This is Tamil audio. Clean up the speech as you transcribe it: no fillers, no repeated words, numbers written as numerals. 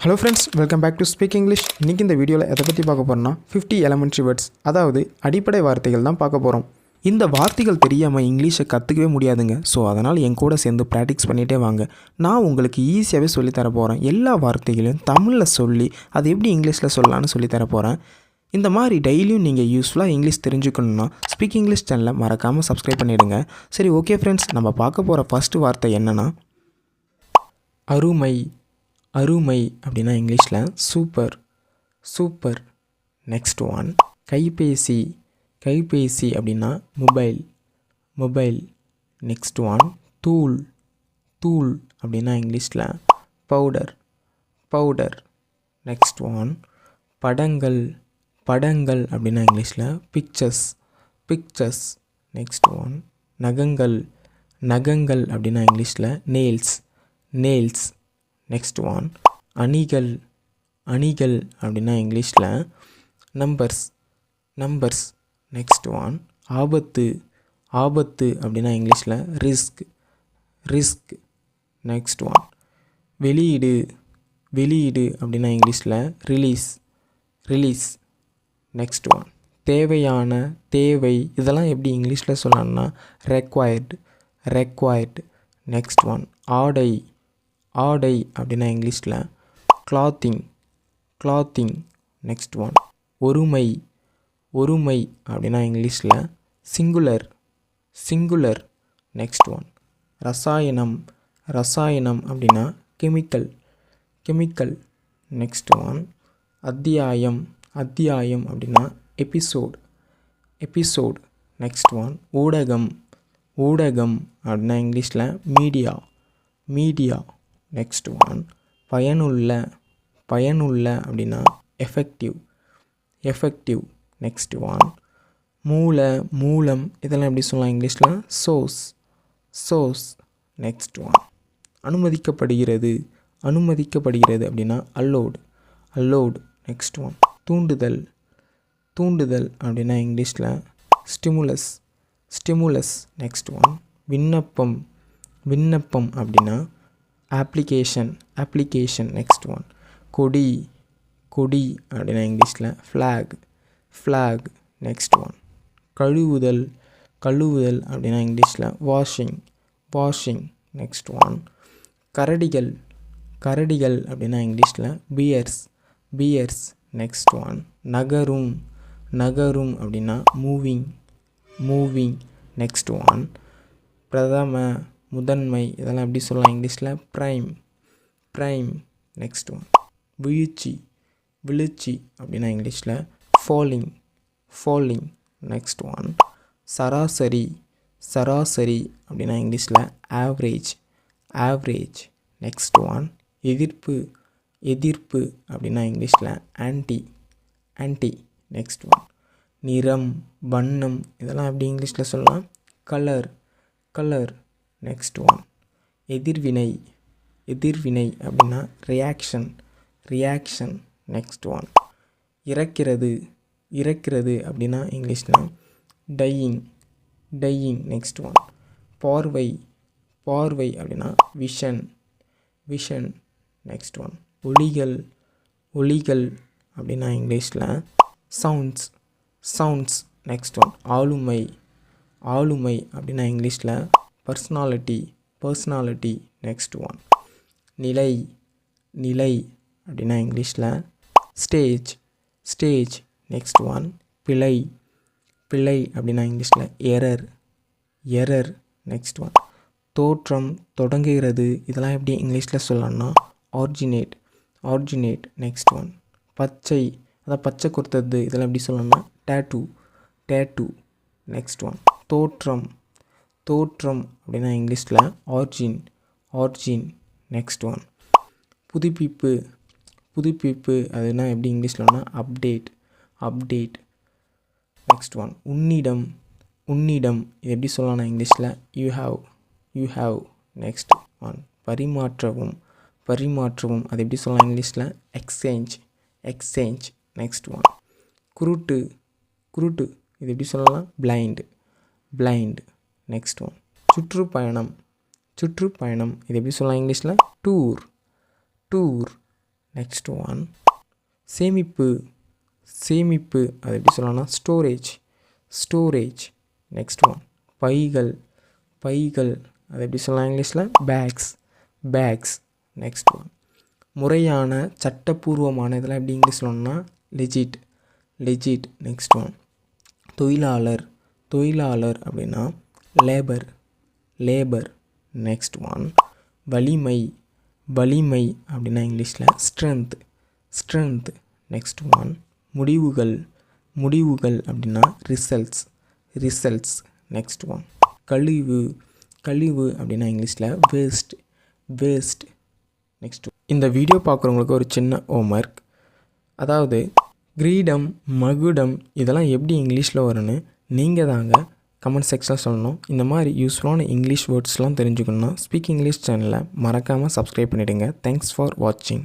Hello friends, welcome back to speak English. இன்றைக்கி இந்த வீடியோவில் எதை பற்றி பார்க்க போகிறோம்னா 50 எலமெண்ட்ரி வேர்ட்ஸ், அதாவது அடிப்படை வார்த்தைகள் தான் பார்க்க போகிறோம். இந்த வார்த்தைகள் தெரியாமல் இங்கிலீஷை கற்றுக்கவே முடியாதுங்க. ஸோ அதனால் என் கூட சேர்ந்து ப்ராக்டிஸ் பண்ணிகிட்டே வாங்க. நான் உங்களுக்கு ஈஸியாகவே சொல்லித்தர போகிறேன். எல்லா வார்த்தைகளையும் தமிழில் சொல்லி அது எப்படி இங்கிலீஷில் சொல்லலான்னு சொல்லித்தர போகிறேன். இந்த மாதிரி டெய்லியும் நீங்கள் யூஸ்ஃபுல்லாக இங்கிலீஷ் தெரிஞ்சுக்கணுன்னா ஸ்பீக் இங்கிலீஷ் சேனலை மறக்காமல் சப்ஸ்கிரைப் பண்ணிவிடுங்க. சரி, ஓகே ஃப்ரெண்ட்ஸ், நம்ம பார்க்க போகிற ஃபஸ்ட்டு வார்த்தை என்னென்னா அருமை. அருமை அப்படின்னா இங்கிலீஷில் சூப்பர். சூப்பர். நெக்ஸ்ட் ஒன் கைபேசி. கைபேசி அப்படின்னா மொபைல். மொபைல். நெக்ஸ்ட் ஒன் தூள். தூள் அப்படின்னா இங்கிலீஷில் பவுடர். பவுடர். நெக்ஸ்ட் ஒன் படங்கள். படங்கள் அப்படின்னா இங்கிலீஷில் பிக்சர்ஸ். பிக்சர்ஸ். நெக்ஸ்ட் ஒன் நகங்கள். நகங்கள் அப்படின்னா இங்கிலீஷில் நெயில்ஸ். நெயில்ஸ். நெக்ஸ்ட் ஒன் அணிகள். அணிகள் அப்படின்னா இங்கிலீஷில் நம்பர்ஸ். நம்பர்ஸ். நெக்ஸ்ட் ஒன் ஆபத்து. ஆபத்து அப்படின்னா இங்கிலீஷில் ரிஸ்க். ரிஸ்க். நெக்ஸ்ட் ஒன் வெளியீடு. வெளியீடு அப்படின்னா இங்கிலீஷில் ரிலீஸ். ரிலீஸ். நெக்ஸ்ட் ஒன் தேவையான. தேவை. இதெல்லாம் எப்படி இங்கிலீஷில் சொல்லலாம்னா ரெக்வயர்டு. ரெக்வயர்டு. நெக்ஸ்ட் ஒன் ஆடை. ஆடை அப்படின்னா இங்கிலீஷில் கிளாத்திங். கிளாத்திங். நெக்ஸ்ட் ஒன் ஒருமை. ஒருமை அப்படின்னா இங்கிலீஷில் சிங்குலர். சிங்குலர். நெக்ஸ்ட் ஒன் ரசாயனம். ரசாயனம் அப்படின்னா கெமிக்கல். கெமிக்கல். நெக்ஸ்ட் ஒன் அத்தியாயம். அத்தியாயம் அப்படின்னா எபிசோட். எபிசோட். நெக்ஸ்ட் ஒன் ஊடகம். ஊடகம் அப்படின்னா இங்கிலீஷில் மீடியா. மீடியா. நெக்ஸ்ட் ஒன் பயனுள்ள. பயனுள்ள அப்படின்னா எஃபெக்டிவ். எஃபெக்டிவ். நெக்ஸ்ட் ஒன் மூல. மூலம். இதெல்லாம் எப்படி சொல்லலாம் இங்கிலீஷில் சோர்ஸ். சோர்ஸ். நெக்ஸ்ட் ஒன் அனுமதிக்கப்படுகிறது. அனுமதிக்கப்படுகிறது அப்படின்னா அல்லோடு. அல்லோடு. நெக்ஸ்ட் ஒன் தூண்டுதல். தூண்டுதல் அப்படின்னா இங்கிலீஷில் ஸ்டிமுலஸ். ஸ்டிமுலஸ். நெக்ஸ்ட் ஒன் விண்ணப்பம். விண்ணப்பம் அப்படின்னா அப்ளிகேஷன். அப்ளிகேஷன். நெக்ஸ்ட் ஒன் கொடி. கொடி அப்படின்னா இங்கிலீஷில் ஃப்ளாக். ஃப்ளாக். நெக்ஸ்ட் ஒன் கழுவுதல். கழுவுதல் அப்படின்னா இங்கிலீஷில் வாஷிங். வாஷிங். நெக்ஸ்ட் ஒன் கரடிகள். கரடிகள் அப்படின்னா இங்கிலீஷில் பியர்ஸ். பியர்ஸ். நெக்ஸ்ட் ஒன் நகரும். நகரும் அப்படின்னா மூவிங். மூவிங். நெக்ஸ்ட் ஒன் பிரதம. முதன்மை. இதெல்லாம் எப்படி சொல்லலாம் இங்கிலீஷில் ப்ரைம். ப்ரைம். நெக்ஸ்ட் ஒன் வீழ்ச்சி. வீழ்ச்சி அப்படின்னா இங்கிலீஷில் ஃபாலிங். ஃபாலிங். நெக்ஸ்ட் ஒன் சராசரி. சராசரி அப்படின்னா இங்கிலீஷில் ஆவரேஜ். ஆவரேஜ். நெக்ஸ்ட் ஒன் எதிர்ப்பு. எதிர்ப்பு அப்படின்னா இங்கிலீஷில் ஆன்டி. ஆன்டி. நெக்ஸ்ட் ஒன் நிறம். வண்ணம். இதெல்லாம் எப்படி இங்கிலீஷில் சொல்லலாம் கலர். கலர். நெக்ஸ்ட் ஒன் எதிர்வினை. எதிர்வினை அப்படின்னா ரியாக்ஷன். ரியாக்ஷன். நெக்ஸ்ட் ஒன் இறக்கிறது. இறக்கிறது அப்படின்னா இங்கிலீஷில் டையிங். டையிங். நெக்ஸ்ட் ஒன் பார்வை. பார்வை அப்படின்னா விஷன். விஷன். நெக்ஸ்ட் ஒன் ஒலிகள். ஒலிகள் அப்படின்னா இங்கிலீஷில் சவுண்ட்ஸ். சவுண்ட்ஸ். நெக்ஸ்ட் ஒன் ஆளுமை. ஆளுமை அப்படின்னா இங்கிலீஷில் பர்சனாலிட்டி. பர்சனாலிட்டி. நெக்ஸ்ட் ஒன் நிலை. நிலை அப்படின்னா இங்கிலீஷில் ஸ்டேஜ். ஸ்டேஜ். நெக்ஸ்ட் ஒன் பிழை. பிழை அப்படின்னா இங்கிலீஷில் எரர். எரர். நெக்ஸ்ட் ஒன் தோற்றம். தொடங்குகிறது. இதெல்லாம் எப்படி இங்கிலீஷில் சொல்லலாம்னா ஆரிஜினேட். ஆரிஜினேட். நெக்ஸ்ட் ஒன் பச்சை. அதான் பச்சை கொடுத்தது. இதெல்லாம் எப்படி சொல்லலாம்னா டேட்டூ. டேட்டூ. நெக்ஸ்ட் ஒன் தோற்றம். தோற்றம் அப்படின்னா இங்கிலீஷில் ஆர்ஜின். ஆர்ஜின். நெக்ஸ்ட் ஒன் புதுப்பிப்பு. புதுப்பிப்பு அதுனா எப்படி இங்கிலீஷ்லனா அப்டேட். அப்டேட். நெக்ஸ்ட் ஒன் உன்னிடம். உன்னிடம் இது எப்படி சொல்லலாம்னா இங்கிலீஷில் you have. You have. Next one பரிமாற்றவும். பரிமாற்றவும் அது எப்படி சொல்லலாம் இங்கிலீஷில் எக்ஸ்சேஞ்ச். எக்ஸ்சேஞ்ச். நெக்ஸ்ட் ஒன் குருட்டு. குருட்டு இது எப்படி சொல்லலாம் பிளைண்ட். பிளைண்ட். நெக்ஸ்ட் ஒன் சுற்றுப்பயணம். சுற்றுப்பயணம் இது எப்படி சொல்லலாம் இங்கிலீஷில் டூர். டூர். நெக்ஸ்ட் ஒன் சேமிப்பு சேமிப்பு அது எப்படி சொல்லலாம்னா ஸ்டோரேஜ் நெக்ஸ்ட் ஒன் பைகள் அது எப்படி சொல்லலாம் இங்கிலீஷில் பேக்ஸ் நெக்ஸ்ட் ஒன் முறையான சட்டப்பூர்வமான இதெல்லாம் எப்படி இங்கிலீஷ் சொல்லணும்னா லெஜிட் நெக்ஸ்ட் ஒன் தொழிலாளர் அப்படின்னா லேபர் நெக்ஸ்ட் ஒன் வலிமை அப்படின்னா இங்கிலீஷில் ஸ்ட்ரென்த் நெக்ஸ்ட் ஒன் முடிவுகள் அப்படின்னா ரிசல்ட்ஸ் நெக்ஸ்ட் ஒன் கழிவு அப்படின்னா இங்கிலீஷில் வேஸ்ட் நெக்ஸ்ட் இந்த வீடியோ பார்க்குறவங்களுக்கு ஒரு சின்ன ஹோம்ஒர்க், அதாவது கிரீடம் மகுடம் இதெல்லாம் எப்படி இங்கிலீஷில் வரும்னு நீங்கள் தாங்க கமெண்ட் செக்ஷனில் சொல்லணும். இந்த மாதிரி யூஸ்ஃபுல்லான இங்கிலீஷ் வேர்ட்ஸ்லாம் தெரிஞ்சுக்கணுன்னா ஸ்பீக் இங்கிலீஷ் சேனலை மறக்காமல் சப்ஸ்கிரைப் பண்ணிவிடுங்க. தேங்க்ஸ் ஃபார் வாட்சிங்.